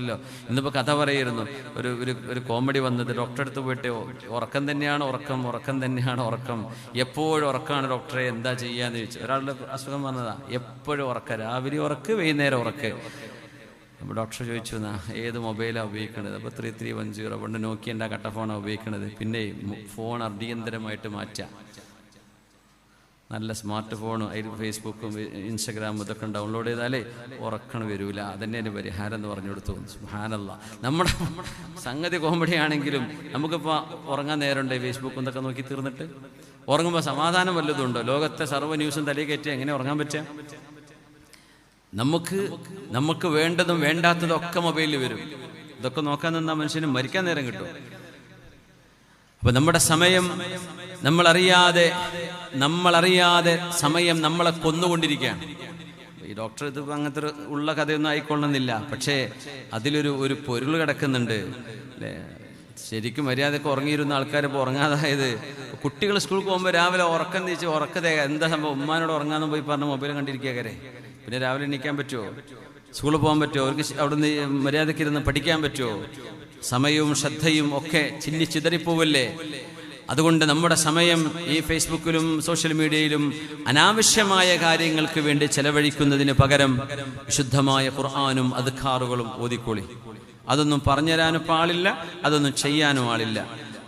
ല്ലോ ഇന്നിപ്പോൾ കഥ പറയായിരുന്നു. ഒരു കോമഡി വന്നത്, ഡോക്ടറെ അടുത്ത് പോയിട്ട് ഉറക്കം തന്നെയാണ് ഉറക്കം, എപ്പോഴും ഉറക്കമാണ് ഡോക്ടറെ, എന്താ ചെയ്യാന്ന് ചോദിച്ചു. ഒരാളുടെ അസുഖം വന്നതാ, എപ്പോഴും ഉറക്കം, രാവിലെ ഉറക്ക്, വൈകുന്നേരം ഉറക്ക്. അപ്പോൾ ഡോക്ടർ ചോദിച്ചു, ഏത് മൊബൈലാണ് ഉപയോഗിക്കുന്നത്? അപ്പോൾ 3310 പണ്ട് നോക്കിയൻ്റെ കട്ട ഫോണാണ് ഉപയോഗിക്കുന്നത്. പിന്നെ ഫോൺ അടിയന്തരമായിട്ട് മാറ്റാം, നല്ല സ്മാർട്ട് ഫോണും അതിൽ ഫേസ്ബുക്കും ഇൻസ്റ്റഗ്രാമും ഇതൊക്കെ ഡൗൺലോഡ് ചെയ്താലേ ഉറക്കണം വരൂല. അതന്നെ അതിന് പരിഹാരം എന്ന് പറഞ്ഞു കൊടുത്തു. സുബ്ഹാനല്ലാഹ്. നമ്മുടെ സംഗതി കോമഡി ആണെങ്കിലും നമുക്കിപ്പോൾ ഉറങ്ങാൻ നേരമുണ്ട് ഫേസ്ബുക്കും ഇതൊക്കെ നോക്കി തീർന്നിട്ട്. ഉറങ്ങുമ്പോൾ സമാധാനം വല്ലതുണ്ടോ? ലോകത്തെ സർവ്വ ന്യൂസും തലയിൽ കയറ്റി എങ്ങനെ ഉറങ്ങാൻ പറ്റുക? നമുക്ക് വേണ്ടതും വേണ്ടാത്തതും ഒക്കെ മൊബൈലിൽ വരും. ഇതൊക്കെ നോക്കാൻ നിന്നാൽ മനുഷ്യന് മരിക്കാൻ നേരം കിട്ടും. അപ്പൊ നമ്മുടെ സമയം നമ്മളറിയാതെ സമയം നമ്മളെ കൊന്നുകൊണ്ടിരിക്കുകയാണ്. ഈ ഡോക്ടർ ഇത് അങ്ങനത്തെ ഉള്ള കഥയൊന്നും ആയിക്കൊള്ളുന്നില്ല, പക്ഷേ അതിലൊരു പൊരുൾ കിടക്കുന്നുണ്ട് അല്ലേ? ശരിക്കും മര്യാദക്ക് ഉറങ്ങിയിരുന്ന ആൾക്കാർ ഇപ്പോൾ ഉറങ്ങാതായത്. കുട്ടികൾ സ്കൂളിൽ പോകുമ്പോൾ രാവിലെ ഉറക്കം തിരിച്ച് എന്താ സംഭവം, ഉമ്മാനോട് ഉറങ്ങാന്ന് പോയി പറഞ്ഞ് മൊബൈൽ കണ്ടിരിക്കുകരെ. പിന്നെ രാവിലെ എണീക്കാൻ പറ്റുമോ? സ്കൂളിൽ പോകാൻ പറ്റുമോ? അവർക്ക് അവിടുന്ന് മര്യാദയ്ക്ക് ഇരുന്ന് പഠിക്കാൻ പറ്റുമോ? സമയവും ശ്രദ്ധയും ഒക്കെ ചിതറിപ്പോവല്ലേ? അതുകൊണ്ട് നമ്മുടെ സമയം ഈ ഫേസ്ബുക്കിലും സോഷ്യൽ മീഡിയയിലും അനാവശ്യമായ കാര്യങ്ങൾക്ക് വേണ്ടി ചെലവഴിക്കുന്നതിന് പകരം വിശുദ്ധമായ ഖുർആനും അദ്കാറുകളും ഓതിക്കോളി. അതൊന്നും പറഞ്ഞുതരാനും പാടില്ല, അതൊന്നും ചെയ്യാനും ആളില്ല.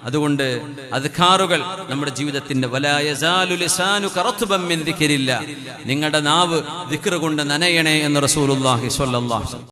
അതുകൊണ്ട് അദ്കാറുകൾ നമ്മുടെ ജീവിതത്തിന്റെ വലാ യസാലു ലിസാനുക റത്ബൻ മിൻ ദിക്രില്ല, നിങ്ങളുടെ നാവ് ദിക്ർ കൊണ്ട് നനയണേ എന്ന് റസൂലുള്ളാഹി സ്വല്ലല്ലാഹു അലൈഹി വസല്ലം